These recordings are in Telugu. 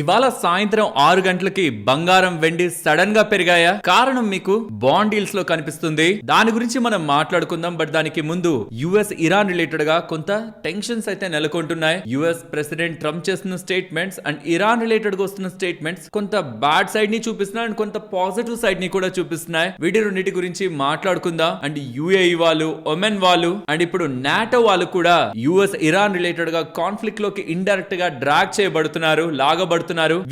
ఇవాళ సాయంత్రం 6 గంటలకి బంగారం వెండి సడన్ గా పెరిగాయా? కారణం మీకు బాండ్ డీల్స్ లో కనిపిస్తుంది. దాని గురించి మనం మాట్లాడుకుందాం. బట్ దానికి ముందు యుఎస్ ఇరాన్ రిలేటెడ్ గా కొంత టెన్షన్స్ అయితే నెలకొంటున్నాయి. యుఎస్ ప్రెసిడెంట్ ట్రంప్ చేస్తున్న స్టేట్మెంట్స్ అండ్ ఇరాన్ రిలేటెడ్ గా వస్తున్న స్టేట్మెంట్స్ కొంత బ్యాడ్ సైడ్ ని చూపిస్తున్నాయి అండ్ కొంత పాజిటివ్ సైడ్ ని కూడా చూపిస్తున్నాయి. వీటి రెండింటి గురించి మాట్లాడుకుందాం. అండ్ యుఏఈ వాళ్ళు, ఒమెన్ వాళ్ళు అండ్ ఇప్పుడు నాటో వాళ్ళు కూడా యుఎస్ ఇరాన్ రిలేటెడ్ గా కాన్ఫ్లిక్ట్ లోకి ఇండైరెక్ట్ గా డ్రాగ్ చేయబడుతున్నారు, లాగబడుతున్నారు.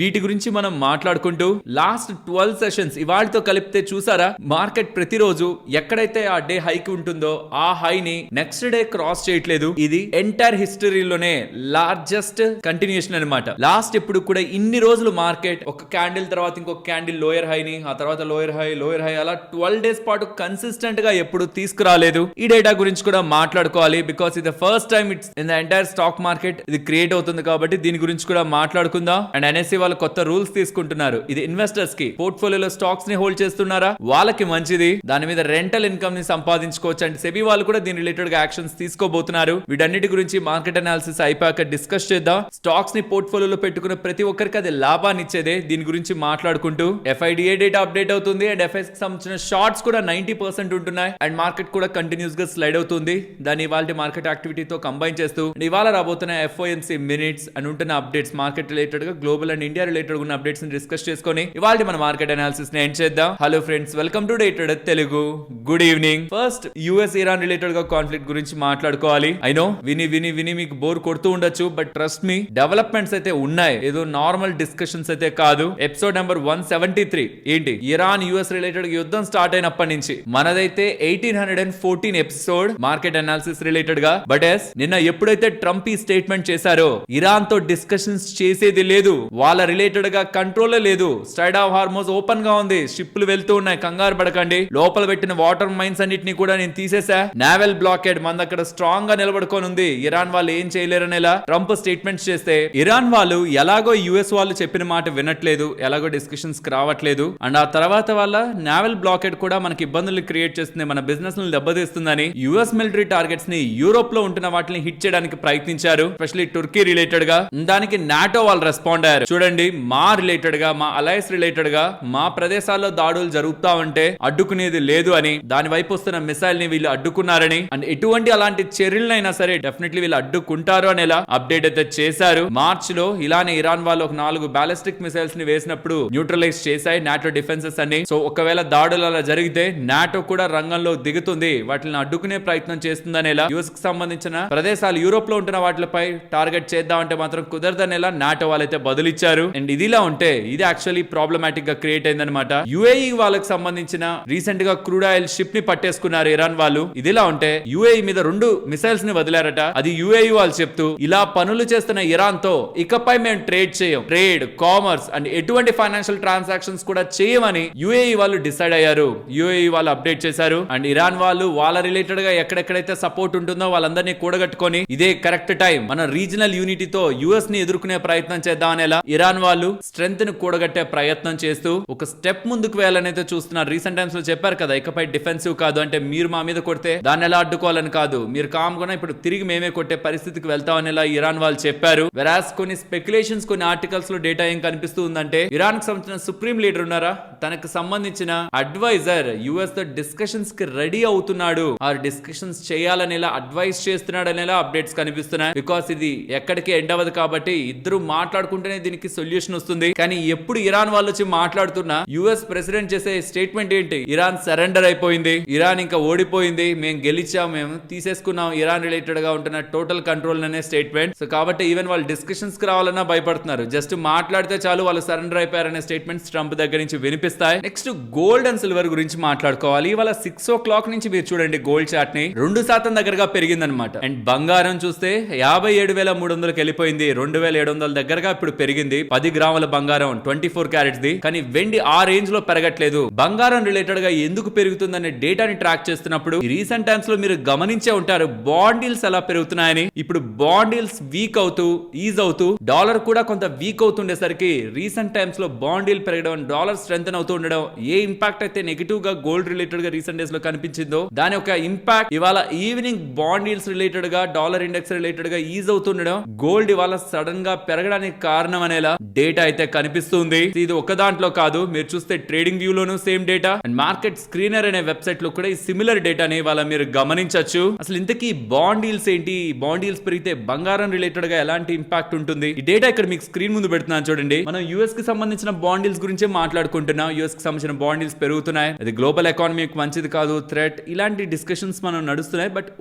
వీటి గురించి మనం మాట్లాడుకుంటూ లాస్ట్ 12 సెషన్స్ ఇవాళతో కలిపితే చూసారా, మార్కెట్ ప్రతిరోజు ఎక్కడైతే ఆ డే హైక్ ఉంటుందో ఆ హై ని నెక్స్ట్ డే క్రాస్ చేయట్లేదు. ఇది ఎంటైర్ హిస్టరీలోనే లార్జెస్ట్ కంటిన్యూషన్ అన్నమాట. లాస్ట్ ఇప్పుడు కూడా ఇన్ని రోజులు మార్కెట్ ఒక క్యాండిల్ తర్వాత ఇంకొక క్యాండిల్ లోయర్ హై ని, ఆ తర్వాత లోయర్ హై అలా 12 డేస్ పాటు కన్సిస్టెంట్ గా ఎప్పుడు తీసుకురాలేదు. ఈ డేటా గురించి కూడా మాట్లాడుకోవాలి. బికాస్ ఇది first time it's in the entire stock market ఇది క్రియేట్ అవుతుంది కాబట్టి దీని గురించి కూడా మాట్లాడుకుందాం. అండ్ ఎన్ఎస్సి వాళ్ళు కొత్త రూల్స్ తీసుకుంటున్నారు. ఇది ఇన్వెస్టర్స్ కి పోర్ట్ఫోలియోలో స్టాక్స్ ని హోల్డ్ చేస్తున్నారా వాళ్ళకి మంచిది, దాని మీద రెంటల్ ఇన్కమ్ ని సంపాదించుకోవచ్చు. అండ్ సెబీ వాళ్ళు కూడా దీని రిలేటెడ్ గా యాక్షన్స్ తీసుకోబోతున్నారు. వీటన్నిటి గురించి మార్కెట్ అనాలిసిస్ అయిపోయాక డిస్కస్ చేద్దాం. స్టాక్స్ ని పోర్ట్ఫోలియోలో పెట్టుకున్న ప్రతి ఒక్కరికి అది లాభాన్ని ఇచ్చేదే. దీని గురించి మాట్లాడుకుంటూ ఎఫ్ఐడిఏ డేటా అప్డేట్ అవుతుంది అండ్ ఎఫ్ఐఎస్ కి సంబంధించిన షార్ట్స్ కూడా 90% ఉంటున్నాయి. అండ్ మార్కెట్ కూడా కంటిన్యూస్ గా స్లైడ్ అవుతుంది. దాని ఇవాళ మార్కెట్ యాక్టివిటీతో కంబైన్ చేస్తూ ఇవాళ రాబోతున్న ఎఫ్ఓఎంసీ మినిట్స్ అండ్ ఉంటున్న అప్డేట్స్ మార్కెట్ రిలేటెడ్ గా గ్లోబల్ అండ్ ఇండియా రిలేటెడ్ ఉన్న అప్డేట్స్ ని డిస్కస్ చేసుకొని ఇవాళ మన మార్కెట్ అనాలిసిస్ ని ఎండ్ చేద్దాం. Hello friends, welcome to day trader Telugu. Good evening. First US Iran related గా కాన్ఫ్లిక్ట్ గురించి మాట్లాడుకోవాలి. ఐ నో విని మీకు బోర్ కొడుతూ ఉండొచ్చు, బట్ ట్రస్ట్ మీ డెవలప్మెంట్స్ అయితే ఉన్నాయి. ఏదో నార్మల్ డిస్కషన్స్ అయితే కాదు. ఎపిసోడ్ నెంబర్ 173 ఏంటి, ఇరాన్ యుఎస్ రిలేటెడ్ యుద్ధం స్టార్ట్ అయినప్పటి నుంచి మనదైతే 1814 ఎపిసోడ్ మార్కెట్ అనాలిసిస్ రిలేటెడ్ గా. బట్ ఎస్ నిన్న ఎప్పుడైతే ట్రంప్ ఈ స్టేట్మెంట్ చేశారో ఇరాన్ తో డిస్కషన్స్ చేసేది లేదు, వాళ్ళ రిలేటెడ్ గా కంట్రోల్ లేదు, స్ట్రైట్ ఆఫ్ హార్మోజ్ ఓపెన్ గా ఉంది, షిప్లు వెళ్తూ ఉన్నాయి, కంగారు పడకండి, లోపల పెట్టిన వాటర్ మైన్స్ అన్నిటిని కూడా నేను తీసేసా, నావెల్ బ్లాకేడ్ మన అక్కడ స్ట్రాంగ్ గా నిలబడుకొని ఉంది, ఇరాన్ వాళ్ళు ఏం చేయలేరనేలా ట్రంప్ స్టేట్మెంట్స్ చేస్తే ఇరాన్ వాళ్ళు ఎలాగో యుఎస్ వాళ్ళు చెప్పిన మాట వినట్లేదు, ఎలాగో డిస్కషన్స్ కి రావట్లేదు. అండ్ ఆ తర్వాత వాళ్ళ నావెల్ బ్లాకేడ్ కూడా మనకి ఇబ్బందులు క్రియేట్ చేస్తుంది, మన బిజినెస్ ను దెబ్బతీస్తుందని యుఎస్ మిలిటరీ టార్గెట్స్ ని యూరోప్ లో ఉంటున్న వాటిని హిట్ చేయడానికి ప్రయత్నించారు, ఎస్పెషల్లీ టుర్కీ రిలేటెడ్ గా. దానికి నాటో వాళ్ళు రెస్పాండ్ అయ్యారు. చూడండి, మా రిలేటెడ్ గా, మా అలయన్స్ రిలేటెడ్ గా మా ప్రదేశాల్లో దాడులు జరుగుతా ఉంటే అడ్డుకునేది లేదు అని, దాని వైపు వస్తున్న మిసైల్ ని వీళ్ళు అడ్డుకున్నారని, అండ్ ఎటువంటి అలాంటి చర్యలైనా సరే డెఫినెట్లీ వీళ్ళు అడ్డుకుంటారు అనేలా అప్డేట్ అయితే చేశారు. మార్చ్ లో ఇలానే ఇరాన్ వాళ్ళు ఒక 4 బాలిస్టిక్ మిసైల్స్ ని వేసినప్పుడు న్యూట్రలైజ్ చేశాయి నాటో డిఫెన్సెస్ అన్ని. సో ఒకవేళ దాడులు అలా జరిగితే నాటో కూడా రంగంలో దిగుతుంది, వాటిని అడ్డుకునే ప్రయత్నం చేస్తుంది అనేలా. యుఎస్ కి సంబంధించిన ప్రదేశాలు యూరోప్ లో ఉంటున్న వాటిపై టార్గెట్ చేద్దామంటే మాత్రం కుదరదనేలా నాటో వాళ్ళైతే బదులిచ్చారు. అండ్ ఇదిలా ఉంటే ఇది యాక్చువల్లీ ప్రాబ్లమాటిక్ గా క్రియేట్ అయిందనమాట. యుఏఈ వాళ్ళకి సంబంధించిన రీసెంట్ గా క్రూడ్ ఆయిల్ షిప్ ని పట్టేసుకున్నారు ఇరాన్ వాళ్ళు. ఇదిలా ఉంటే యుఏఈ మీద 2 మిసైల్స్ ని వదిలారట. అది యుఏఈ వాళ్ళు చెప్తూ ఇలా పనులు చేస్తున్న ఇరాన్ తో ఇకపై మేము ట్రేడ్ చేయం, ట్రేడ్, కామర్స్ అండ్ ఎటువంటి ఫైనాన్షియల్ ట్రాన్సాక్షన్స్ కూడా చేయమని యుఏఈ వాళ్ళు డిసైడ్ అయ్యారు. యుఏఈ వాళ్ళు అప్డేట్ చేశారు. అండ్ ఇరాన్ వాళ్ళు వాళ్ళ రిలేటెడ్ గా ఎక్కడెక్కడైతే సపోర్ట్ ఉంటుందో వాళ్ళందరినీ కూడగట్టుకొని ఇదే కరెక్ట్ టైం, మన రీజనల్ యూనిటీతో యుఎస్ ని ఎదుర్కొనే ప్రయత్నం చేద్దాం అనేలా ఇరాన్ వాళ్ళు స్ట్రెంత్ ని కూడగట్టే ప్రయత్నం చేస్తూ ఒక స్టెప్ ముందుకు వేయాలనైతే చూస్తున్నారు. రీసెంట్ టైమ్స్ లో చెప్పారు కదా, ఇకపై డిఫెన్సివ్ కాదు, అంటే మీరు మా మీద కొడితే దాన్ని ఎలా అడ్డుకోవాలని కాదు, మీరు కామ్ కూడా ఇప్పుడు తిరిగి మేమే కొట్టే పరిస్థితికి వెళ్తాం అనేలా ఇరాన్ వాళ్ళు చెప్పారు. వెరాస్ కొన్ని స్పెక్యులేషన్స్, కొన్ని ఆర్టికల్స్ లో డేటా ఏం కనిపిస్తూ ఉందంటే ఇరాన్ కి సంబంధించిన సుప్రీం లీడర్ ఉన్నారా, తనకు సంబంధించిన అడ్వైజర్ యుఎస్ తో డిస్కషన్స్ కి రెడీ అవుతున్నాడు, ఆ డిస్కషన్స్ చేయాలనేలా అడ్వైస్ చేస్తున్నాడు అనేలా అప్డేట్స్ కనిపిస్తున్నాయి. బికాస్ ఇది ఎక్కడికి ఎండ్ అవ్వదు కాబట్టి ఇద్దరు మాట్లాడుకుంటేనే దీనికి సొల్యూషన్ వస్తుంది. కానీ ఎప్పుడు ఇరాన్ వాళ్ళు వచ్చి మాట్లాడుతున్నా యుఎస్ ప్రెసిడెంట్ చేసే స్టేట్మెంట్ ఏంటి, ఇరాన్ సరెండర్ అయిపోయింది, ఇరాన్ ఇంకా ఓడిపోయింది, మేము గెలిచాం, మేము తీసేసుకున్నాం ఇరాన్ రిలేటెడ్ గా ఉంటున్న టోటల్ కంట్రోల్ అనే స్టేట్మెంట్. సో కాబట్టి ఈవెన్ వాళ్ళు డిస్కషన్స్ కి రావాలన్నా భయపడుతున్నారు. జస్ట్ మాట్లాడితే చాలు వాళ్ళు సరెండర్ అయిపోయారనే స్టేట్మెంట్స్ ట్రంప్ దగ్గర నుంచి వినిపిస్తాయి. నెక్స్ట్ గోల్డ్ అండ్ సిల్వర్ గురించి మాట్లాడుకోవాలి. ఇవాళ 6 o'clock నుంచి మీరు చూడండి గోల్డ్ చార్ట్ ని 2% దగ్గరగా పెరిగిందనమాట. అండ్ బంగారం చూస్తే 57,300కి వెళ్ళిపోయింది, 2,700 దగ్గరగా ఇప్పుడు పెరిగింది. 10 గ్రాముల బంగారం 24 క్యారెట్స్ ది. కానీ వెండి ఆ రేంజ్ లో పెరగట్లేదు. బంగారం రిలేటెడ్ గా ఎందుకు పెరుగుతుందనే డేటాని ట్రాక్ చేస్తున్నప్పుడు రీసెంట్ టైమ్స్ లో మీరు గమనించే ఉంటారు బాండ్ డీల్స్ ఎలా పెరుగుతున్నాయని. ఇప్పుడు బాండ్ డీల్స్ వీక్ అవుతూ ఈజ్ అవుతూ డాలర్ కూడా కొంత వీక్ అవుతుండేసరికి రీసెంట్ టైమ్స్ లో బాండ్ డీల్ పెరగడం, డాలర్ స్ట్రెంథెన్ అవుతూ ఉండడం, ఏ ఇంపాక్ట్ అయితే నెగిటివ్ గా గోల్డ్ రిలేటెడ్ గా రీసెంట్ డేస్ లో కనిపించిందో దాని ఒక ఇంపాక్ట్ ఇవాళ ఈవినింగ్ బాండ్ డీల్స్ రిలేటెడ్ గా, డాలర్ ఇండెక్స్ రిలేటెడ్ గా ఈజ్ అవుతుండడం, గోల్డ్ ఇవాళ సడన్ గా పెరగడానికి కారణం కారణం అనేలా డేటా అయితే కనిపిస్తుంది. ఇది ఒక దాంట్లో కాదు, మీరు చూస్తే trading view loan same data and market screener అనే వెబ్సైట్ లో కూడా ఈ సిమిలర్ డేటాని వాళ్ళ మీరు గమనించవచ్చు. అసలు ఇంతకీ బాండ్ డీల్స్ ఏంటి, బాండ్ డీల్స్ పెరిగితే బంగారం రిలేటెడ్ గా ఎలాంటి ఇంపాక్ట్ ఉంటుంది, ఈ డేటా ఇక్కడ మీకు స్క్రీన్ ముందు పెడుతున్నాను చూడండి. మనం యుఎస్ కి సంబంధించిన బాండ్ డీల్స్ గురించే మాట్లాడుకుంటున్నాం. యుఎస్ కి సంబంధించిన బాండ్ డీల్స్ పెరుగుతున్నాయి, అది గ్లోబల్ ఎకానమీకి మంచిది కాదు, థ్రెట్, ఇలాంటి డిస్కషన్స్ మనం నడుస్తున్నాయి. బట్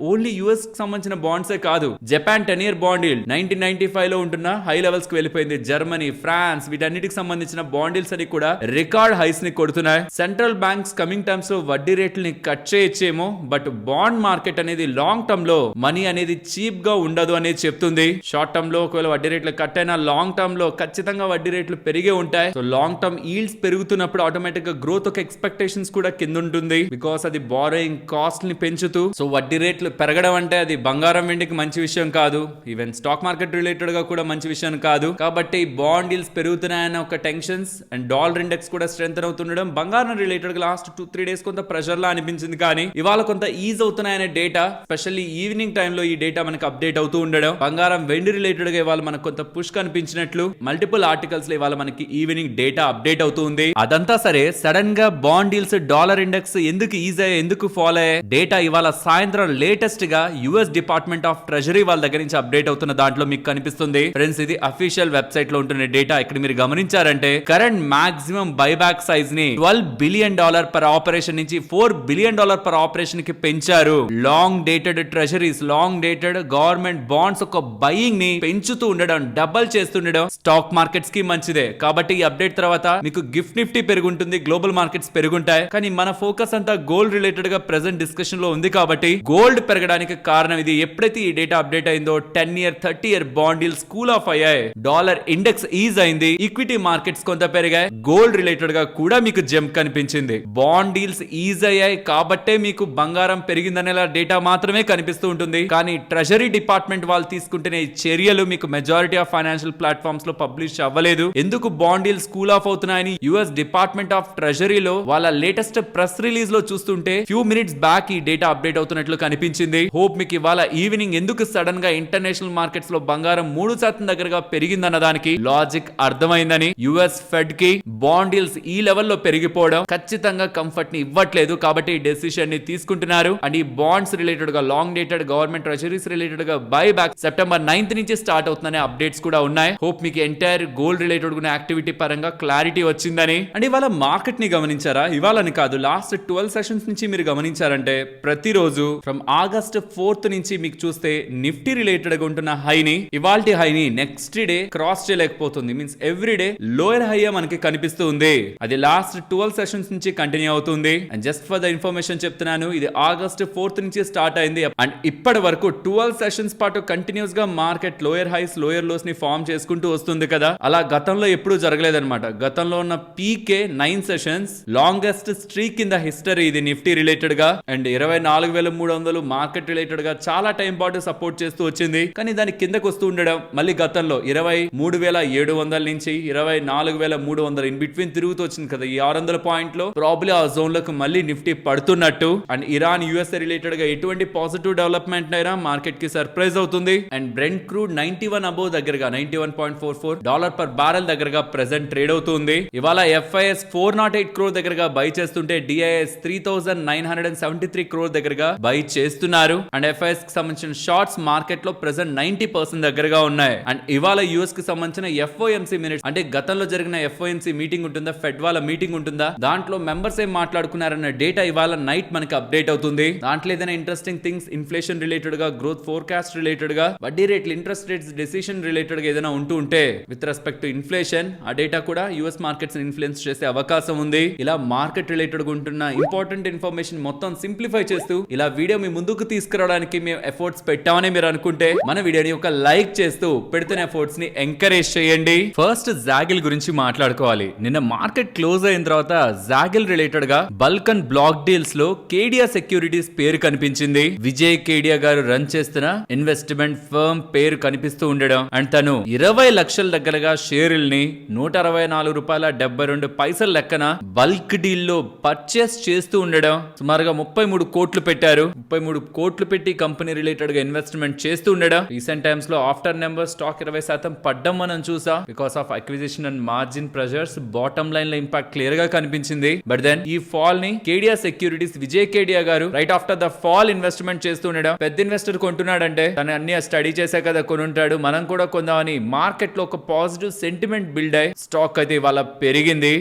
ఓన్లీ యుఎస్ కి సంబంధించిన బాండ్సే కాదు, జపాన్ 10-year బాండ్ డీల్ 1995 లో ఉంటున్న హై లెవెల్స్ కి వెళ్ళిపోయింది. జర్మనీ, ఫ్రాన్స్, వీటన్నిటికి సంబంధించిన బాండ్ డీల్స్ అని కూడా రికార్డ్ హైస్ ని కొడుతున్నాయి. సెంట్రల్ బ్యాంక్స్ కమింగ్ టర్మ్స్ లో వడ్డీ రేట్లని కట్ చేయొచ్చేమో, బట్ బాండ్ మార్కెట్ అనేది లాంగ్ టర్మ్ లో మనీ అనేది చీప్ గా ఉండదు అనేది చెప్తుంది. షార్ట్ టర్మ్ లో ఒకవేళ వడ్డీ రేట్లు కట్ అయినా లాంగ్ టర్మ్ లో ఖచ్చితంగా వడ్డీ రేట్లు పెరిగే ఉంటాయి. సో లాంగ్ టర్మ్ ఈల్డ్స్ పెరుగుతున్నప్పుడు ఆటోమేటిక్ గా గ్రోత్ ఒక ఎక్స్పెక్టేషన్స్ కూడా కింద ఉంటుంది, బికాస్ అది బారోయింగ్ కాస్ట్ ని పెంచుతూ. సో వడ్డీ రేట్లు పెరగడం అంటే అది బంగారం వెండికి మంచి విషయం కాదు, ఈవెన్ స్టాక్ మార్కెట్ రిలేటెడ్ గా కూడా మంచి విషయం కాదు. కాబట్టి బాండ్ డీల్స్ పెరుగుతున్నాయన్న ఒక టెన్షన్స్ అండ్ డాలర్ ఇండెక్స్ కూడా స్ట్రెంగ్ అవుతుండడం బంగారం రిలేటెడ్ గా లాస్ట్ 2-3 డేస్ కొంత ప్రెషర్ లా అనిపించింది. కానీ ఇవాళ కొంత ఈజ్ అవుతున్నాయనే డేటా, స్పెషల్లీ ఈవినింగ్ టైమ్ లో ఈ డేటా మనకి అప్డేట్ అవుతూ ఉండడం, బంగారం వెండి రిలేటెడ్ గా ఇవాళ మనకు కొంత పుష్ కనిపించినట్లు మల్టిపుల్ ఆర్టికల్స్ లో ఇవాళ మనకి ఈవినింగ్ డేటా అప్డేట్ అవుతూ ఉంది. అదంతా సరే, సడన్ గా బాండ్ డీల్స్, డాలర్ ఇండెక్స్ ఎందుకు ఈజ్ అయ్యాయి, ఎందుకు ఫాలో అయ్యాయి, డేటా ఇవాళ సాయంత్రం లేటెస్ట్ గా యుఎస్ డిపార్ట్మెంట్ ఆఫ్ ట్రెజరీ వాళ్ళ దగ్గర నుంచి అప్డేట్ అవుతున్న దాంట్లో మీకు కనిపిస్తుంది. ఫ్రెండ్స్, ఇది అఫీషియల్ వెబ్సైట్ లో ఉంటున్న డేటా. ఇక్కడ మీరు గమనించారంటే కరెంట్ మాక్సిమం బైబ్యాక్ సైజ్ ని $12 బిలియన్ పర్ ఆపరేషన్ నుంచి $4 బిలియన్ పర్ ఆపరేషన్ కి పెంచారు. Long dated treasuries, long dated government bonds ఒక బయింగ్ ని పెంచుతూ ఉండడం, డబల్ చేస్తుండడం స్టాక్ మార్కెట్స్ కి మంచిదే. కాబట్టి ఈ అప్డేట్ తర్వాత మీకు గిఫ్ట్ నిఫ్టీ పెరుగుంటుంది, గ్లోబల్ మార్కెట్స్ పెరుగుంటాయి. కానీ మన ఫోకస్ అంతా గోల్డ్ రిలేటెడ్ గా ప్రెసెంట్ డిస్కషన్ లో ఉంది. కాబట్టి గోల్డ్ పెరగడానికి కారణం ఇది. ఎప్పుడైతే ఈ డేటా అప్డేట్ అయిందో 10-year 30-year bond deals cool of అయ్యాయి, డాలర్ ఇండెక్స్ ఈజ్ అయింది, ఈక్విటీ మార్కెట్స్ కొంత పెరిగాయి, గోల్డ్ రిలేటెడ్ గా కూడా మీకు జంప్ కనిపించింది. బాండ్ డీల్స్ ఈజ్ అయ్యాయి కాబట్టే మీకు బంగారం పెరిగిందనేలా డేటా మాత్రమే కనిపిస్తూ ఉంటుంది. కానీ ట్రెజరీ డిపార్ట్మెంట్ వాళ్ళు తీసుకుంటున్న ఈ చర్యలు మీకు మెజారిటీ ఆఫ్ ఫైనాన్షియల్ ప్లాట్ఫామ్స్ లో పబ్లిష్ అవ్వలేదు. ఎందుకు బాండ్ డీల్స్ కూల్ ఆఫ్ అవుతున్నాయని యుఎస్ డిపార్ట్మెంట్ ఆఫ్ ట్రెజరీలో వాళ్ళ లేటెస్ట్ ప్రెస్ రిలీజ్ లో చూస్తుంటే ఫ్యూ మినిట్స్ బ్యాక్ ఈ డేటా అప్డేట్ అవుతున్నట్లు కనిపించింది. హోప్ మీకు ఇవాళ ఈవినింగ్ ఎందుకు సడన్ గా ఇంటర్నేషనల్ మార్కెట్స్ లో బంగారం 3% దగ్గరగా పెరిగిందన్న దానికి లాజిక్ అర్థమైందని. యుఎస్ ఫెడ్ కి బాండ్ డీల్స్ ఈ లెవెల్లో పెరిగిపోవడం ఖచ్చితంగా కంఫర్ట్ ని ఇవ్వట్లేదు. కాబట్టి ఈ డెసిషన్ ని తీసుకుంటున్నారు. అండ్ ఈ బాండ్స్ రిలేటెడ్ గా, long dated government treasuries related గా బై బ్యాక్ సెప్టెంబర్ 9th నుంచి స్టార్ట్ అవుతుందనే అప్డేట్స్ కూడా ఉన్నాయి. హోప్ మీకు ఎంటైర్ గోల్డ్ రిలేటెడ్ ఉన్న యాక్టివిటీ పరంగా క్లారిటీ వచ్చిందని. అండ్ ఇవాళ మార్కెట్ ని గమనించారా, ఇవాళని కాదు లాస్ట్ 12 సెషన్స్ నుంచి మీరు గమనించారంటే ప్రతిరోజు ఫ్రమ్ ఆగస్ట్ 4th నుంచి మీకు చూస్తే నిఫ్టీ రిలేటెడ్ గా ఉంటున్న హైని, ఇవాల్టి హైని నెక్స్ట్ డే క్రాస్ చేయలేకపోతుంది. Means every day lower high మనకి కనిపిస్తుంది. అది లాస్ట్ 12 సెషన్స్ నుంచి కంటిన్యూ అవుతుంది. And just for the information చెప్తున్నాను, ఇది ఆగస్ట్ 4th నుంచి స్టార్ట్ అయింది. అండ్ ఇప్పటి వరకు 12 సెషన్స్ పాటు కంటిన్యూస్ గా market lower highs, lower lows ని ఫార్మ్ చేసుకుంటూ వస్తుంది కదా. అలా గతంలో ఎప్పుడూ జరగలేదన్నమాట. గతంలో ఉన్న పీకే 9 sessions, longest streak in the history ఇది నిఫ్టీ రిలేటెడ్ గా. అండ్ 24,300 మార్కెట్ రిలేటెడ్ గా చాలా టైం పాటు సపోర్ట్ చేస్తూ వచ్చింది. కానీ దాని కిందకు వస్తూ ఉండడం, మళ్ళీ గతంలో 23,700 నుంచి 24,300 ఇన్ బిట్వీన్ తిరుగుతూ వచ్చింది కదా. ఈ 600 పాయింట్లు ప్రాబ్లీ ఆ జోన్ లకు మళ్ళీ నిఫ్టీ పడుతున్నట్టు. అండ్ ఇరాన్ యుఎస్ఏ రిలేటెడ్ గా ఎటువంటి పాజిటివ్ డెవలప్మెంట్ అయినా మార్కెట్ కి సర్ప్రైజ్ అవుతుంది. అండ్ బ్రెంట్ క్రూడ్ 91 అబోవ్ దగ్గరగా $91.44 పర్ బారెల్ దగ్గరగా ప్రెసెంట్ ట్రేడ్ అవుతుంది. ఇవాళ ఎఫ్ఐఎస్ 408 crore దగ్గరగా బై చేస్తుంటే డిఐఎస్ 3,973 crore దగ్గరగా బై చేస్తున్నారు. అండ్ ఎఫ్ఐఎస్ కి సంబంధించిన షార్ట్స్ మార్కెట్ లో ప్రెసెంట్ 90% దగ్గరగా ఉన్నాయి. అండ్ ఇవాళ యుఎస్ కి సంబంధించిన ఎఫ్ఓఎంసీ మినిట్స్, అంటే గతంలో జరిగిన ఎఫ్ఓఎంసీ మీటింగ్ ఉంటుందా, ఫెడ్ వాళ్ళ మీటింగ్ ఉంటుందా, దాంట్లో మెంబర్స్ ఏం మాట్లాడుకున్నారన్న డేటా ఇవాళ నైట్ మనకి అప్డేట్ అవుతుంది. దాంట్లో ఏదైనా ఇంట్రెస్టింగ్ థింగ్స్ ఇన్ఫ్లేషన్ రిలేటెడ్ గా, గ్రోత్ ఫోర్కాస్ట్ రిలేటెడ్ గా, వడ్డీ రేట్లు, ఇంట్రెస్ట్ రేట్స్ డెసిషన్ రిలేటెడ్ గా ఏదైనా ఉంటూ ఉంటే విత్ రెస్పెక్ట్ టు ఇన్ఫ్లేషన్, ఆ డేటా కూడా యుఎస్ మార్కెట్స్ ఇన్ఫ్లుయెన్స్ చేసే అవకాశం ఉంది. ఇలా మార్కెట్ రిలేటెడ్ గా ఉంటున్న ఇంపార్టెంట్ ఇన్ఫర్మేషన్ మొత్తం సింప్లిఫై చేస్తూ ఇలా వీడియో మీ ముందుకు తీసుకురావడానికి మేము ఎఫర్ట్స్ పెట్టామని మీరు అనుకుంటే మన వీడియోని ఒక లైక్ చేస్తూ పెడుతున్న ఎఫర్ట్స్ ని ఎంకరేజ్ చేయండి. ఫస్ట్ జాగిల్ గురించి మాట్లాడుకోవాలి. నిన్న మార్కెట్ క్లోజ్ అయిన తర్వాత జాగిల్ రిలేటెడ్ గా బల్క్ అండ్ బ్లాక్ డీల్స్ లో కేడియా సెక్యూరిటీస్ పేరు కనిపించింది. విజయ్ కేడియా గారు రన్ చేస్తున్న ఇన్వెస్ట్మెంట్ ఫర్మ్ పేరు కనిపిస్తూ ఉండడం, అండ్ తను 20 లక్షల దగ్గరగా షేర్ల్ని $164.72 లెక్కన బల్క్ డీల్ లో పర్చేస్ చేస్తూ ఉండడం, సుమారుగా 33 కోట్లు పెట్టారు. 33 కోట్లు పెట్టి కంపెనీ రిలేటెడ్ గా ఇన్వెస్ట్మెంట్ చేస్తూ ఉండడం, రీసెంట్ టైమ్స్ లో ఆఫ్టర్ నెంబర్ స్టాక్ 20% పడ్డం మనం చూసాం. Because of acquisition and margin pressures bottom line లో ఇంపాక్ట్ క్లియర్ గా కనిపించింది. బట్ దెన్ ఈ ఫాల్ ని కేడియా సెక్యూరిటీస్ విజయ్ కేడియా గారు right after the fall investment చేస్తుండడం, పెద్ద ఇన్వెస్టర్ కొంటున్నాడంటే తను అన్ని స్టడీ చేసే కదా కొనుంటాడు, మనం కూడా కొందామని మార్కెట్ లో ఒక పాజిటివ్ సెంటిమెంట్ బిల్డ్ అయ్యి స్టాక్ అయితే ఇవాళ పెరిగింది.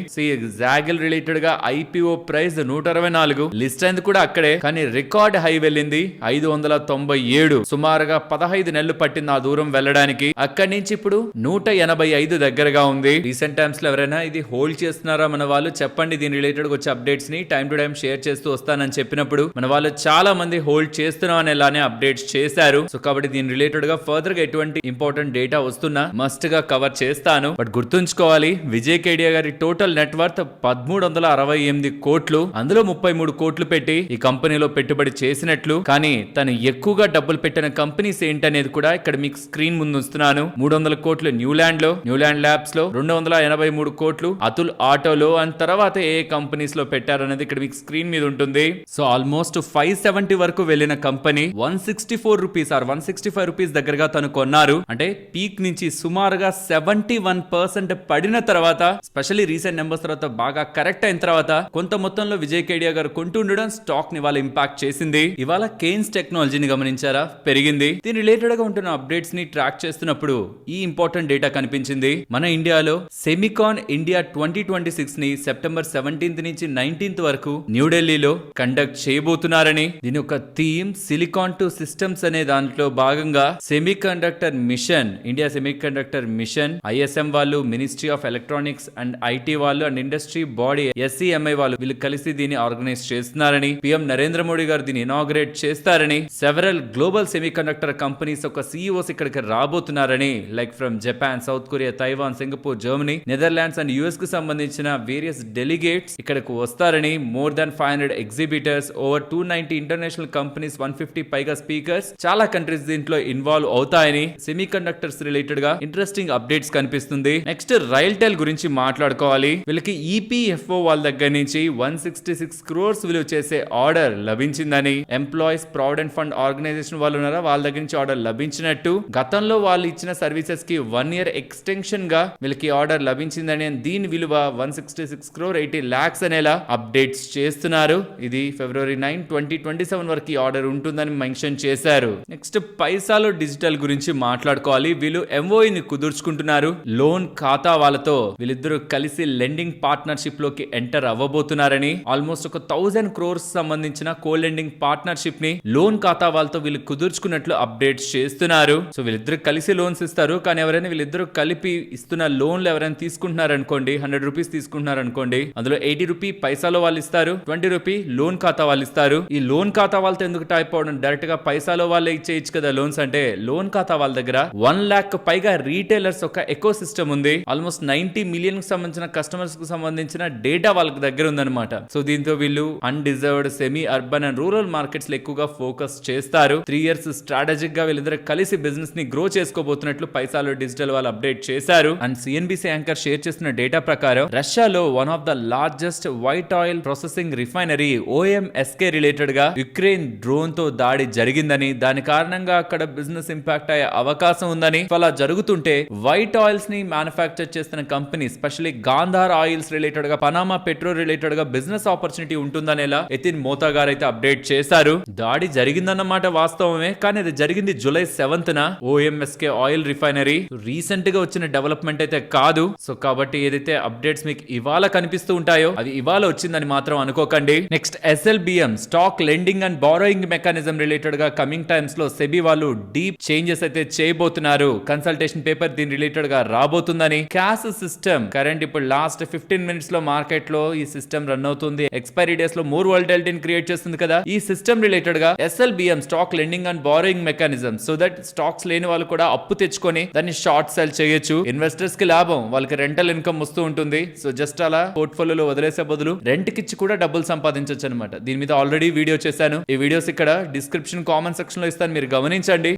జాగిల్ రిలేటెడ్ గా ఐపీఓ ప్రైస్ 124, లిస్ట్ అయింది కూడా అక్కడే, కానీ రికార్డ్ హై వెళ్ళింది 597. సుమారుగా 15 నెలలు పట్టింది ఆ దూరం వెళ్ళడానికి. అక్కడి నుంచి ఇప్పుడు 185 దగ్గరగా ఉంది. రీసెంట్ టైమ్స్ లో ఎవరైనా ఇది హోల్డ్ చేస్తున్నారా మన వాళ్ళు చెప్పండి. దీని రిలేటెడ్ వచ్చే అప్డేట్స్ ని టైం టు టైం షేర్ చేస్తూ వస్తానని చెప్పినప్పుడు మన వాళ్ళు చాలా మంది హోల్డ్ చేస్తున్నాం అని ఇలానే అప్డేట్స్ చేశారు. సో కాబట్టి దీని రిలేటెడ్ గా ఫర్దర్ గా ఎటువంటి ఇంపార్టెంట్ డేటా వస్తున్నా మస్ట్ గా కవర్ చేస్తాను. బట్ గుర్తుంచుకోవాలి, విజయ్ కేడియా గారి టోటల్ నెట్వర్త్ 1368 కోట్లు, అందులో 33 కోట్లు పెట్టి ఈ కంపెనీలో పెట్టుబడి చేసినట్లు. కానీ తను ఎక్కువగా డబ్బులు పెట్టిన కంపెనీస్ ఏంటనేది కూడా ఇక్కడ మీకు స్క్రీన్ ముందు ఉంచుతున్నాను. 300 కోట్లు న్యూలాండ్ లో, న్యూలాండ్ ల్యాబ్స్ లో, 283 కోట్లు అతుల్ ఆటోలో, అండ్ తర్వాత ఏ కంపెనీస్ లో పెట్టారనేది ఇక్కడ మీకు స్క్రీన్ మీద ఉంటుంది. సో ఆల్మోస్ట్ 570 వరకు వెళ్ళిన కంపెనీ 164 రూపీస్ ఆర్ 165 రూపీస్ దగ్గరగా తను కొన్నారు. అంటే పీక్ నుంచి సుమారుగా 71% పడిన తర్వాత, స్పెషల్లీ రీసెంట్ నెంబర్స్ తర్వాత బాగా కరెక్ట్ అయిన తర్వాత కొంత మొత్తంలో విజయ్ కేడియా గారు కొంటుండడం స్టాక్ ని ఇవాళ ఇంపాక్ట్ చేసింది. ఇవాళ కేన్స్ టెక్నాలజీని గమనించారా, పెరిగింది. దీని రిలేటెడ్ గా ఉంటున్న అప్డేట్స్ ని ట్రాక్ చేస్తున్నప్పుడు ఈ ఇంపార్టెంట్ డేటా కనిపించింది. మన ఇండియాలో సెమికాన్ ఇండియా 2026 ని సెప్టెంబర్ 17th నుంచి 19th వరకు న్యూఢిల్లీలో కండక్ట్ చేయబోతున్నారని, దీని ఒక థీమ్ సిలికాన్ టు సిస్టమ్స్ అనే దాంట్లో భాగంగా semiconductor mission, India semiconductor mission, ISM వాళ్ళు, ministry of electronics and IT వాళ్ళు అండ్ ఇండస్ట్రీ బాడీ ఎస్సీఎంఐ వాళ్ళు వీళ్ళు కలిసి దీన్ని ఆర్గనైజ్ చేస్తున్నారని, పిఎం నరేంద్ర మోడీ గారు దీన్ని ఇనాగ్రేట్ చేస్తారని, several global semiconductor companies ఒక సీఈఓస్ ఇక్కడికి రాబోతున్నారని, like from Japan, South Korea, Taiwan, Singapore, Germany, Netherlands and US కు సంబంధించిన వేరియస్ డెలిగేట్స్ ఇక్కడికి వస్తారని, more than 500 exhibitors, over 290 international companies, 150 పైగా స్పీకర్స్, చాలా కంట్రీస్ దీంట్లో ఇన్వాల్వ్ అవుతాయని సెమీ కండక్టర్స్ రిలేటెడ్ గా ఇంట్రెస్టింగ్ అప్డేట్స్ కనిపిస్తుంది. నెక్స్ట్ రైల్టెల్ గురించి మాట్లాడుకోవాలి. వీళ్ళకి ఈపీఎఫ్ఓ వాళ్ళ దగ్గర నుంచి 166 crores విలువ చేసే ఆర్డర్ లభించిందని, ఎంప్లాయీస్ ప్రావిడెంట్ ఫండ్ ఆర్గనైజేషన్ వాళ్ళు ఉన్నారా వాళ్ళ దగ్గర నుంచి ఆర్డర్ లభించినట్టు, గతంలో వాళ్ళు ఇచ్చిన సర్వీసెస్ కి 1 year ఎక్స్టెన్షన్ గా వీళ్ళకి ఆర్డర్ లభించిందని, దీని విలువ 166 crore 80 lakhs అనేలా అప్డేట్స్ చేస్తున్నారు. ఇది February 9, 2027 వరకు ఆర్డర్ ఉంటుందని మెన్షన్ చేశారు. నెక్స్ట్ పైసాలో డిజిటల్ గురించి మాట్లాడుకోవాలి. వీళ్ళు ఎంఓఈ ని కుదుర్చుకుంటున్నారు లోన్ ఖాతా వాళ్ళతో. వీళ్ళిద్దరూ కలిసి లెండింగ్ పార్ట్నర్షిప్ లోకి ఎంటర్ అవ్వబోతున్నారని, ఆల్మోస్ట్ ఒక 1000 crores సంబంధించిన కో లెండింగ్ పార్ట్నర్షిప్ ని లోన్ ఖాతా వాళ్ళతో వీళ్ళు కుదుర్చుకున్నట్లు అప్డేట్స్ చేస్తున్నారు. సో వీళ్ళిద్దరు కలిసి లోన్స్ ఇస్తారు. కానీ ఎవరైనా వీళ్ళిద్దరు కలిపి ఇస్తున్న లోన్లు ఎవరైనా తీసుకుంటున్నారు అనుకోండి, 100 రూపీస్ తీసుకుంటున్నారు అనుకోండి, అందులో 80 రూపీ పైసాలో వాళ్ళు ఇస్తారు, 20 రూపీ లోన్ ఖాతా వాళ్ళు ఇస్తారు. ఈ లోన్ ఖాతా వాళ్ళతో ఎందుకు టైప్ అవడం, డైరెక్ట్ గా పైసాలో వాళ్ళే ఇచ్చేయచ్చు కదా లోన్స్ అంటే. లోన్ ఖాతా వాళ్ళ దగ్గర 1 lakh పైగా రీటైలర్స్ ఒక ఎకో సిస్టమ్ ఉంది. ఆల్మోస్ట్ 90 million కు సంబంధించిన కస్టమర్స్ కు సంబంధించిన డేటా వాళ్ళకి దగ్గర ఉందన్నమాట. సో దీంతో వీళ్ళు undeserved semi urban and rural markets లో ఎక్కువగా ఫోకస్ చేస్తారు. 3 years స్ట్రాటజిక్ గా వీళ్ళిద్దరు కలిసి బిజినెస్ ని గ్రో చేసుకోబోతున్నట్లు పైసాలో డిజిటల్ వాళ్ళు అప్డేట్ చేశారు. అండ్ సిఎన్బిసి యాంకర్ షేర్ చేస్తున్న డేటా ప్రకారం రష్యాలో one of the largest white oil processing refinery Omsk related గా యుక్రెయిన్ డ్రోన్ తో దాడి జరిగిందని, దాని కారణంగా అక్కడ బిజినెస్ ఇంపాక్ట్ అయ్యే అవకాశం ఉందని, అలా జరుగుతుంటే వైట్ ఆయిల్స్ ని మ్యానుఫ్యాక్చర్ చేస్తున్న company specially Gandhar oils related గా, పనామా పెట్రో రిలేటెడ్ గా బిజినెస్ ఆపర్చునిటీ ఉంటుందనేలా ఎతిన్ మోతా గారు అయితే అప్డేట్ చేశారు. దాడి జరిగిందన్నమాట వాస్తవమే, కానీ అది జరిగింది July 7th Omsk oil refinery. Recent గా వచ్చిన డెవలప్మెంట్ అయితే కాదు. సో కాబట్టి ఏదైతే అప్డేట్స్ మీకు ఇవాళ కనిపిస్తూ ఉంటాయో అది ఇవాళ వచ్చిందని మాత్రం అనుకోకండి. Next ఎస్ఎల్బిఎం stock lending and borrowing mechanism related గా కమింగ్ టైమ్స్ లో సెబీ వాళ్ళు డీప్ చేంజెస్ అయితే చేయబోతున్నారు. కన్సల్టేషన్ పేపర్ దీని రిలేటెడ్ గా రాబోతుందని, క్యాష్ సిస్టమ్ కరెంట్ ఇప్పుడు లాస్ట్ 15 minutes లో మార్కెట్ లో ఈ సిస్టమ్ రన్ అవుతుంది. ఎక్స్పైరీ డేస్ లో మోర్ వాలటిలిటీని క్రియేట్ చేస్తుంది కదా. ఈ సిస్టమ్ రిలేటెడ్ గా ఎస్ఎల్బిఎం stock lending and borrowing mechanism, so that stocks లేని వాళ్ళు కూడా అప్పు తెచ్చుకొని దాన్ని షార్ట్ సెల్ చేయొచ్చు. ఇన్వెస్టర్స్ కి లాభం, వాళ్ళకి రెంటల్ ఇన్కమ్ వస్తూ ఉంటుంది. సో జస్ట్ అలా పోర్ట్ఫోలియోలో వదిలేసే బదులు రెంట్ కిచ్చి కూడా డబ్బులు సంపాదించవచ్చు అనమాట. దీని మీద ఆల్రెడీ వీడియో చేశాను. ఈ వీడియోస్ ఇక్కడ డిస్క్రిప్షన్ కామెంట్ సెక్షన్ లో ఇస్తాను, మీరు గమనించండి.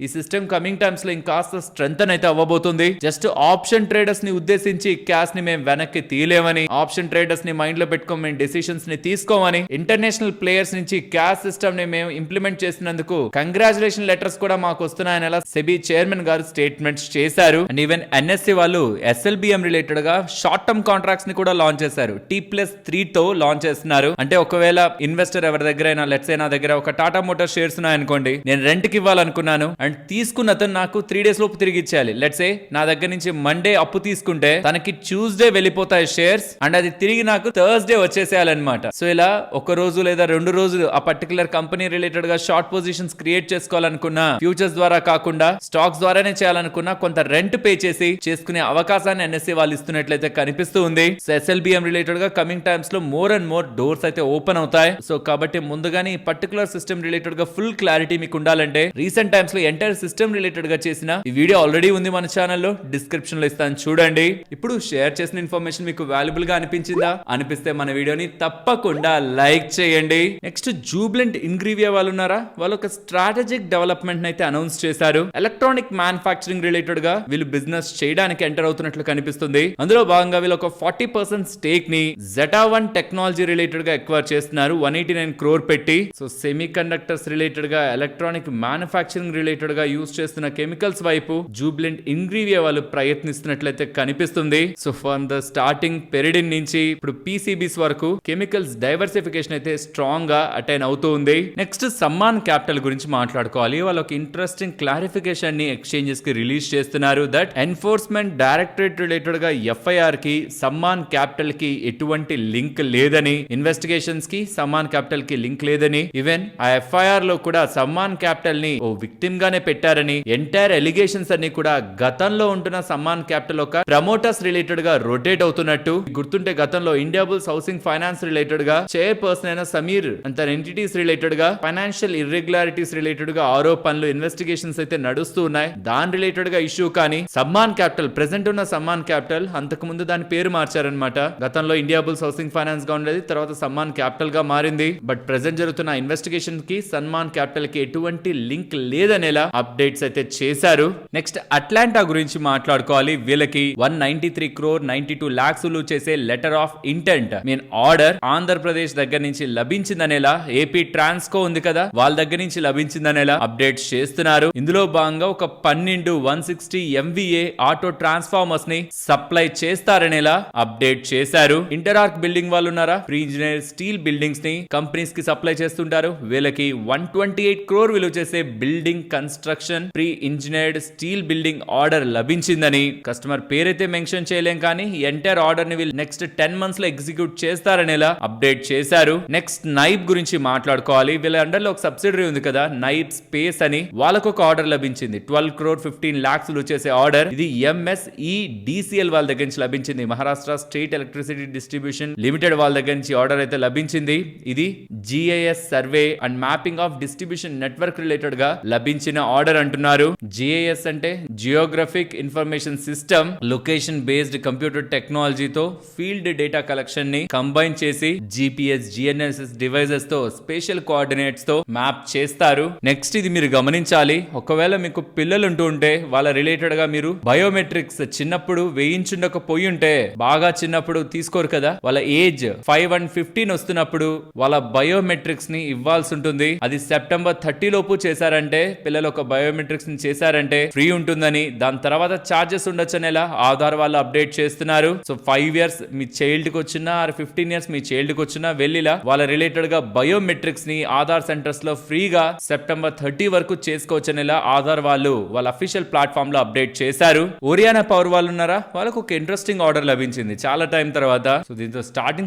ఈ సిస్టమ్ కమింగ్ టైమ్స్ లో ఇంకాస్త స్ట్రెంథన్ అయితే అవ్వబోతుంది. జస్ట్ ఆప్షన్ ట్రేడర్స్ ని ఉద్దేశించి క్యాష్ ని మేము వెనక్కి తీయలేమని, ఆప్షన్ ట్రేడర్స్ ని మైండ్ లో పెట్టుకోమని, మేము డెసిషన్స్ ని తీసుకోమని, ఇంటర్నేషనల్ ప్లేయర్స్ నుంచి క్యాష్ సిస్టమ్ ని మేము ఇంప్లిమెంట్ చేసినందుకు కంగ్రాచులేషన్ లెటర్స్ కూడా మాకు వస్తున్నాయని సెబీ చైర్మన్ గారు స్టేట్మెంట్స్ చేశారు. అండ్ ఈవెన్ ఎన్ఎస్సి వాళ్ళు SLBM రిలేటెడ్ గా షార్ట్ టర్మ్ కాంట్రాక్ట్స్ ని కూడా లాంచ్ చేశారు. T+3 తో లాంచ్ చేస్తున్నారు. అంటే ఒకవేళ ఇన్వెస్టర్ ఎవరి దగ్గర అయినా లెట్స్ నా దగ్గర ఒక టాటా మోటార్ షేర్స్ ఉన్నాయనుకోండి, నేను రెంట్ కి ఇవ్వాలనుకున్నాను అండ్ తీసుకున్న అతను నాకు 3 days లోపు తిరిగి ఇచ్చేయాలి. లెట్స్ నా దగ్గర నుంచి మండే అప్పు తీసుకుంటే తనకి ట్యూస్డే వెళ్ళిపోతాయి షేర్స్ అండ్ అది తిరిగి నాకు థర్స్డే వచ్చేసేయాలన్నమాట. సో ఇలా ఒక రోజు లేదా 2 రోజులు ఆ పర్టికులర్ కంపెనీ రిలేటెడ్ గా షార్ట్ పొజిషన్స్ క్రియేట్ చేసుకోవాలనుకున్నా, ఫ్యూచర్స్ ద్వారా కాకుండా స్టాక్స్ ద్వారానే చేయాలనుకున్నా కొంత రెంట్ పే చేసి చేసుకునే అవకాశాన్ని ఎన్ఎస్సి వాళ్ళు ఇస్తున్నట్లయితే కనిపిస్తూ ఉంది. సో SLBM రిలేటెడ్ గా కమింగ్ టైమ్స్ లో మోర్ అండ్ మోర్ డోర్స్ అయితే ఓపెన్ అవుతాయి. సో కాబట్టి ముందుగానే ఈ పర్టికులర్ సిస్టమ్ రిలేటెడ్ గా ఫుల్ క్లారిటీ మీకు ఉండాలంటే రీసెంట్ టైమ్స్ లో ఎంటైర్ సిస్టమ్ రిలేటెడ్ గా చేసిన ఈ వీడియో ఆల్రెడీ ఉంది మన ఛానల్లో, డిస్క్రిప్షన్ లో ఇస్తాను చూడండి. ఇప్పుడు షేర్ చేసిన ఇన్ఫర్మేషన్ మీకు వాల్యుబుల్ గా అనిపించిందా? అనిపిస్తే మన వీడియోని తప్పకుండా లైక్ చేయండి. నెక్స్ట్ జూబ్లెంట్ ఇంగ్రీవియా వాళ్ళు ఉన్నారా, వాళ్ళు ఒక స్ట్రాటజిక్ డెవలప్మెంట్ అయితే అనౌన్స్ చేశారు. ఎలక్ట్రానిక్ మ్యానుఫాక్చరింగ్ రిలేటెడ్ గా వీళ్ళు బిజినెస్ చేయడానికి ఎంటర్ అవుతున్నట్లు కనిపిస్తుంది. అందులో భాగంగా వీళ్ళు ఒక 40% స్టేక్ ని ZETA1 టెక్నాలజీ రిలేటెడ్ గా ఎక్వైర్ చేస్తున్నారు 189 crore పెట్టి. సో సెమీ కండక్టర్స్ రిలేటెడ్ గా ఎలక్ట్రానిక్ మ్యానుఫాక్చరింగ్ రిలేటెడ్ గా యూజ్ చేస్తున్న కెమికల్స్ వైపు జూబ్లెంట్ ఇంగ్రీవియా వాళ్ళు ప్రయత్నిస్తున్నట్లయితే కనిపిస్తుంది. సో ఫ్రమ్ ద స్టార్టింగ్ పెరిడిన్ నుంచి ఇప్పుడు PCBs వరకు కెమికల్స్ డైవర్సిఫికేషన్ అయితే స్ట్రాంగ్ గా అటైన్ అవుతూ ఉంది. నెక్స్ట్ సమ్మాన్ క్యాపిటల్ గురించి మాట్లాడుకోవాలి. వాళ్ళు ఒక ఇంట్రెస్టింగ్ క్లారిఫికేషన్ ని ఎక్స్చేంజెస్ కి రిలీజ్ చేస్తున్నారు. దట్ ఎన్ఫోర్స్మెంట్ డైరెక్టరేట్ రిలేటెడ్ గా FIR కి సమ్మాన్ క్యాపిటల్ కి ఎటువంటి లింక్ లేదని, ఇన్వెస్టిగేషన్స్ కి సమ్మాన్ క్యాపిటల్ కి లింక్ లేదని, ఈవెన్ ఆ FIR లో కూడా సమ్మాన్ క్యాపిటల్ ని ఓ విక్టిమ్ గానే పెట్టారని, ఎంటైర్ ఎలిగేషన్స్ అన్ని కూడా గతంలో ఉంటున్న సమ్మాన్ క్యాపిటల్ ఒక ప్రమోటర్స్ రిలేటెడ్ గా రొటేట్ అవుతున్నట్టు గుర్తుంటే గతంలో ఇండియాబుల్స్ హౌసింగ్ ఫైనాన్స్ రిలేటెడ్ గా చైర్పర్సన్ అయిన సమీర్ అంత ఎంటిటీస్ రిలేటెడ్ గా ఫైనాన్షియల్ ఇర్రెగ్యులారిటీస్ రిలేటెడ్ గా ఆరోపణలు ఇన్వెస్టిగేషన్స్ అయితే నడుస్తూ ఉన్నాయి. దాని రిలేటెడ్ గా ఇష్యూ కానీ సమ్మాన్ క్యాపిటల్ ప్రెసెంట్ ఉన్న సమ్మాన్ క్యాపిటల్ అంతకు ముందు దాని పేరు మార్చారనమాట. గతంలో ఇండియాబుల్స్ హౌసింగ్ ఫైనాన్స్ గా ఉండేది, తర్వాత సమ్మాన్ క్యాపిటల్ గా మారింది. బట్ ప్రెసెంట్ జరుగుతున్న ఇన్వెస్టిగేషన్ కి సమ్మాన్ క్యాపిటల్ కి ఎటువంటి లింక్ లేదనేలా అప్డేట్స్ అయితే చేశారు. నెక్స్ట్ అట్లాంటా గురించి మాట్లాడుకోవాలి. వీళ్ళకి 193 crore 92 lakhs చేసే letter of intent mean order Andhra Pradesh దగ్గర నుంచి లభించిందనేలా, ఏపీ ట్రాన్స్కో ఉంది కదా వాళ్ళ దగ్గర నుంచి లభించిందనేలా అప్డేట్స్ చేస్తున్నారు. ఇందులో భాగంగా ఒక 12 160 MVA ఆటో ట్రాన్స్ఫార్మర్స్ ని సప్లై చేస్తారనేలా అప్డేట్ చేశారు. ఇంటరార్క్ బిల్డింగ్ వాళ్ళు ఉన్నారా, ప్రీ ఇంజనీర్ స్టీల్ బిల్డింగ్స్ ని కంపెనీస్ కి సప్లై చేస్తుంటారు. వీళ్ళకి 128 crore విలువ చేసే building construction pre engineered steel building order లభించిందని, కస్టమర్ పేరైతే మెన్షన్ చేయలేం కానీ ఎంటైర్ ఆర్డర్ ని వీళ్ళు నెక్స్ట్ 10 months లో ఎగ్జిక్యూట్ చేస్తారనేలా అప్డేట్ చేశారు. నెక్స్ట్ నైబ్ గురించి మాట్లాడుకోవాలి. వీళ్ళ అండర్ లో ఒక సబ్సిడరీ ఉంది కదా నైబ్ స్పేస్ అని, వాళ్ళకు ఒక ఆర్డర్ లభించింది 12 crore 15 lakhs విలువ చేసే ఆర్డర్. ఇది MSEDCL వాళ్ళ దగ్గర నుంచి లభించింది, Maharashtra state electricity distribution limited వాళ్ళ దగ్గర నుంచి ఆర్డర్ అయితే లభించింది. ఇది GIS survey and mapping of distribution network related గా లభించిన ఆర్డర్ అంటున్నారు. GIS అంటే geographic information system, location based computer టెక్నాలజీతో ఫీల్డ్ డేటా కలెక్షన్ ని కంబైన్ చేసి GPS GNSS డివైజెస్ తో స్పేషియల్ కోఆర్డినేట్స్ తో మ్యాప్ చేస్తారు. నెక్స్ట్ ఇది మీరు గమనించాలి, ఒకవేళ మీకు పిల్లలు ఉంటే వాళ్ళ రిలేటెడ్ గా మీరు బయోమెట్రిక్స్ చిన్నప్పుడు వేయించుండకపోయి ఉంటే, బాగా చిన్నప్పుడు తీసుకోరు కదా, వాళ్ళ ఏజ్ 5 and 15 వస్తున్నప్పుడు వాళ్ళ బయోమెట్రిక్స్ ని ఇవ్వాల్సి ఉంటుంది. అది September 30 లోపు చేశారంటే, పిల్లలు ఒక బయోమెట్రిక్స్ ని చేశారంటే ఫ్రీ ఉంటుందని, దాని తర్వాత చార్జెస్ ఉండొచ్చనేలా ఆధార్ వాళ్ళు అప్డేట్ చేస్తున్నారు. సో 5 years మీ చైల్డ్ కి వచ్చినా ఆర్ 15 years మీ చైల్డ్ కి వచ్చినా వెళ్ళిలా వాళ్ళ రిలేటెడ్ గా బయోమెట్రిక్స్ ని ఆధార్ సెంటర్స్ లో ఫ్రీగా September 30 వరకు చేసుకోవచ్చనేలా ఆధార్ వాళ్ళు వాళ్ళ అఫీషియల్ ప్లాట్ఫామ్ లో అప్డేట్ చేశారు. ఓరియానా పవర్ వాళ్ళు ఉన్నారా, వాళ్ళకు ఒక ఇంట్రెస్టింగ్ ఆర్డర్ లభించింది చాలా టైం తర్వాత. సో దీంతో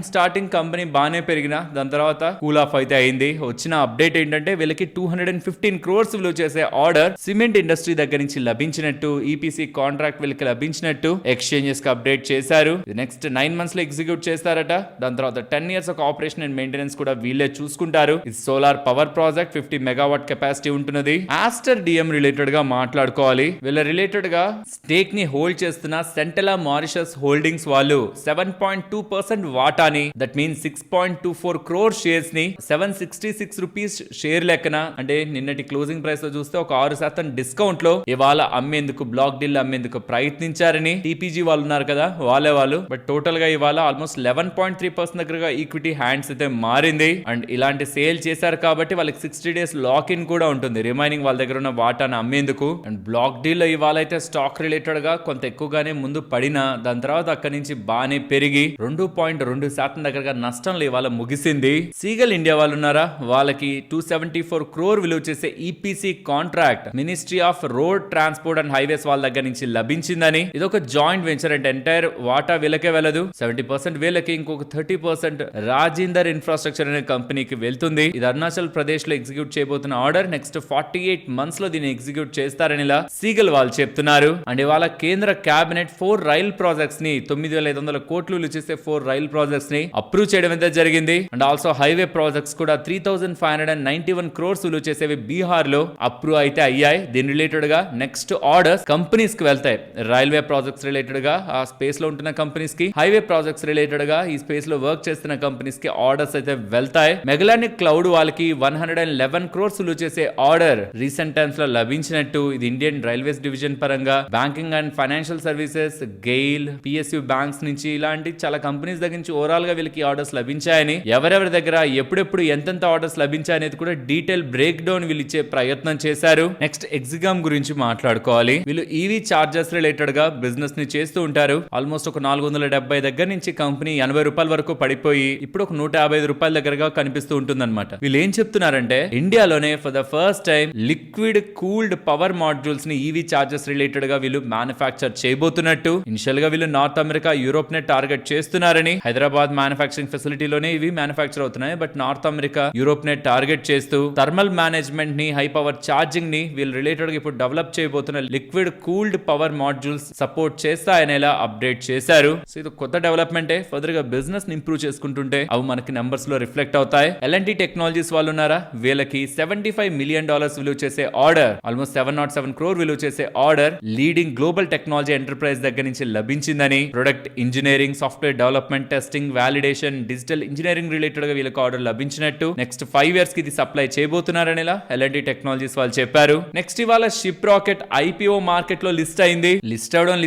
స్టార్టింగ్ కంపెనీ బాగానే పెరిగినా దాని తర్వాత కూల్ ఆఫ్ అయితే అయింది. వచ్చిన అప్డేట్ ఏంటంటే వీళ్ళకి 215 crores విలువ చేసే ఆర్డర్ సిమెంట్ ఇండస్ట్రీ దగ్గర నుంచి లభించినట్టు, EPC కాంట్రాక్ట్ వీళ్ళకి లభించినట్టు ఎక్స్చేంజెస్ కి అప్డేట్ చేశారు. నెక్స్ట్ 9 months లో ఎగ్జిక్యూట్ చేస్తారట. దాని తర్వాత 10 years ఒక ఆపరేషన్ అండ్ మెయింటెనెన్స్ కూడా వీళ్ళే చూసుకుంటారు. ఇది solar power project 50 megawatt capacity ఉంటుంది. ఆస్టర్ DM రిలేటెడ్ గా మాట్లాడుకోవాలి. వీళ్ళ రిలేటెడ్ గా స్టేక్ ని హోల్డ్ చేస్తున్న సెంటెలా మారిషస్ హోల్డింగ్స్ వాళ్ళు 7.2% వాటాని, దట్ మీన్స్ 6.24 crore షేర్స్ ని 766 rupees షేర్ లెక్కన, అంటే నిన్నటి క్లోజింగ్ ప్రైస్ లో చూస్తే ఒక 6% డిస్కౌంట్ లో ఇవాళ అమ్మేందుకు బ్లాక్ డీల్ అమ్మేందుకు ప్రయత్నించారని TPG వాళ్ళు ఉన్నారు కదా వాళ్ళు. బట్ టోటల్ గా ఇవాళ ఆల్మోస్ట్ 11.3% దగ్గరగా ఈక్విటీ హ్యాండ్స్ అయితే మారింది. అండ్ ఇలాంటి సేల్ చేశారు కాబట్టి వాళ్ళకి 60 days లాక్ ఇన్ కూడా ఉంటుంది రిమైనింగ్ వాళ్ళ దగ్గర ఉన్న వాటాను అమ్మేందుకు. అండ్ బ్లాక్ డీల్ లో ఇవాళ అయితే స్టాక్ రిలేటెడ్ గా కొంత ఎక్కువగానే ముందు పడినా దాని తర్వాత అక్కడి నుంచి బానే పెరిగి 2.2% దగ్గరగా నష్టంలో ఇవాళ ముగిసింది. సీగల్ ఇండియా వాళ్ళు ఉన్నారా, వాళ్ళకి 274 crore విలువ చేసే EPC contract ministry of road transport and highways వాళ్ళ దగ్గర నుంచి లభించిందని. ఇది ఒక జాయింట్ వెంచర్ అంటే ఎంటైర్ వాటా వీళ్ళకే వెళ్ళదు, 70% వీళ్ళకి, ఇంకొక 30% రాజేందర్ ఇన్ఫ్రాస్ట్రక్చర్ అనే కంపెనీకి వెళ్తుంది. ఇది అరుణాచల్ ప్రదేశ్ లో ఎగ్జిక్యూట్ చేయబోతున్న ఆర్డర్. నెక్స్ట్ 48 months లో దీన్ని ఎగ్జిక్యూట్ చేస్తారని ఇలా సీగల్ వాళ్ళు చెప్తున్నారు. అండ్ ఇవాళ కేంద్ర కేబినెట్ 4 రైల్ ప్రాజెక్ట్స్ ని 9,500 కోట్లు చేసే 4 రైల్ ప్రాజెక్ట్స్ ని అప్రూవ్ చేయడం అయితే జరిగింది. అండ్ ఆల్సో హైవే ప్రాజెక్ట్స్ కూడా 3,591 crores విలువ చేసేవి బీహార్ లో అప్రూవ్ అయితే అయ్యాయి. దీని రిలేటెడ్ గా నెక్స్ట్ ఆర్డర్స్ కంపెనీస్ కి వెళ్తాయి. రైల్వే ప్రాజెక్ట్స్ రిలేటెడ్ గా ఆ స్పేస్ లో ఉంటున్న కంపెనీస్ కి, హైవే ప్రాజెక్ట్స్ రిలేటెడ్ గా ఈ స్పేస్ లో వర్క్ చేస్తున్న కంపెనీస్ కి ఆర్డర్స్ అయితే వెళ్తాయి. మెగలానిక్ క్లౌడ్ వాళ్ళకి 111 crores విలువ చేసే ఆర్డర్ రీసెంట్ టైమ్స్ లో లభించినట్టు ఇది ఇండియన్ రైల్వేస్ డివిజన్ పరంగా banking and financial services, GAIL, PSU banks నుంచి ఇలాంటి చాలా కంపెనీస్ దగ్గర నుంచి ఓవరాల్ గా వీళ్ళకి ఆర్డర్స్ లభించాయని, ఎవరెవరి దగ్గర ఎప్పుడెప్పుడు ఎంతెంత ఆర్డర్స్ లభించాయనేది కూడా డీటెయిల్ బ్రేక్ డౌన్ వీళ్ళు ఇచ్చే ప్రయత్నం చేశారు. నెక్స్ట్ ఎగ్జిగామ్ గురించి మాట్లాడుకోవాలి. వీళ్ళు ఈవీ చార్జెస్ రిలేటెడ్ గా బిజినెస్ ని చేస్తూ ఉంటారు. ఆల్మోస్ట్ ఒక 470 దగ్గర నుంచి కంపెనీ 80 రూపాయల వరకు పడిపోయి ఇప్పుడు ఒక 155 రూపాయల దగ్గరగా కనిపిస్తూ ఉంటుందన్నమాట. వీళ్ళు ఏం చెప్తున్నారంటే ఇండియాలోనే for the first time liquid cooled power modules ని ఈవీ చార్జెస్ రిలేటెడ్ గా వీళ్ళు మ్యానుఫ్యాక్చర్ చేయబోతున్నట్టు. ఇనిషియల్ గా వీళ్ళు నార్త్ అమెరికా, యూరోప్ నే టార్గెట్ చేస్తున్నారని. హైదరాబాద్ మ్యానుఫ్యాక్చరింగ్ ఫెసిలిటీలోనే ఇవి మ్యానుఫ్యాక్చర్ అవుతున్నాయి. బట్ నార్త్ అమెరికా, యూరోప్ నే టార్గెట్ చేస్తూ థర్మల్ మేనేజ్మెంట్ ని, హై పవర్ ఛార్జింగ్ ని వీళ్ళు రిలేటెడ్ గా ఇప్పుడు డెవలప్ చేయబోతున్న liquid cooled power modules support చేస్తాయనేలా అప్డేట్ చేశారు. సో ఇది కొత్త డెవలప్మెంటే. ఫర్దర్ గా బిజినెస్ ని ఇంప్రూవ్ చేసుకుంటుంటే అవి మనకి నంబర్స్ లో రిఫ్లెక్ట్ అవుతాయి. ఎల్ఎన్టీ టెక్నాలజీస్ వాళ్ళు ఉన్నారా, వీళ్ళకి $75 million విలువ చేసే ఆర్డర్, ఆల్మోస్ట్ 707 crore విలువ చేసే order leading global technology enterprise దగ్గర నుంచి లభించిందని. Product engineering, software development, testing, validation, digital engineering related గా వీళ్ళకి ఆర్డర్ లభించినట్టు. నెక్స్ట్ 5 years కి ఇది సప్లై చేయబోతున్నారని ఎల్ఎన్టీ టెక్నాలజీస్ వాళ్ళు చెప్పారు. నెక్స్ట్ ఇవాళ షిప్ రాకెట్ ఐపీఓ మార్కెట్ లో లిస్ట్ అయింది. లిస్ట్ అవడం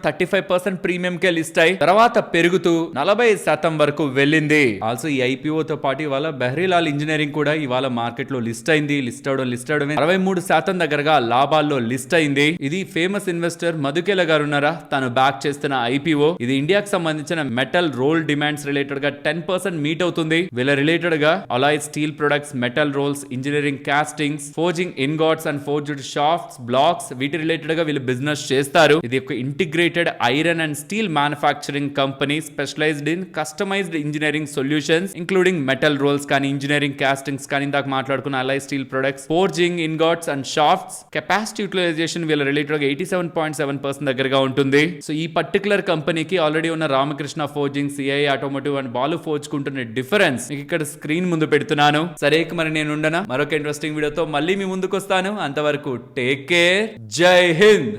35% ప్రీమియం కే లిస్ట్ అయి తర్వాత పెరుగుతూ 40% వరకు వెళ్ళింది. ఆల్సో ఈ ఐపీఓ తో పాటు ఇవాళ బెహ్రీలాల్ ఇంజనీరింగ్ కూడా ఇవాళ మార్కెట్ లో లిస్ట్ అయింది. లిస్ట్ అవడం 63% దగ్గరగా లాభాల్లో లిస్ట్ అయింది. ఇది ఫేమస్ ఇన్వెస్టర్ మధుకేల గారు ఉన్నారా, తను బ్యాక్ చేస్తున్న ఐపీఓ. ఇది ఇండియాకి సంబంధించిన మెటల్ రోల్ డిమాండ్స్ రిలేటెడ్ గా 10% మీట్ అవుతుంది. వీళ్ళ రిలేటెడ్ గా alloy steel products, metal rolls, engineering castings, forging ingots and forged shafts, blocks, వీటి రిలేటెడ్ గా వీళ్ళు బిజినెస్ చేస్తారు. ఇది ఒక integrated iron and steel manufacturing company specialised in customised engineering solutions including metal rolls కానీ, ఇంజనీరింగ్ కాస్టింగ్స్ కానీ, ఇందాక మాట్లాడుకున్న alloy steel products, forging ingots and shafts. Capacity utilisation వీళ్ళ రిలేటెడ్ గా 87.7% దగ్గరగా ఉంటుంది. సో ఈ పర్టికులర్ కంపెనీకి ఆల్రెడీ ఉన్న Ramakrishna forging, CI automotive and Balu forge కుంటున్న డిఫరెన్స్ ఇక్కడ స్క్రీన్ ముందు పెడుతున్నాను. సరే మరి నేను ఉండనా, మరొక ఇంట్రెస్టింగ్ వీడియోతో మళ్ళీ మీ ముందుకు వస్తాను. అంతవరకు టేక్ కేర్, జై హింద్.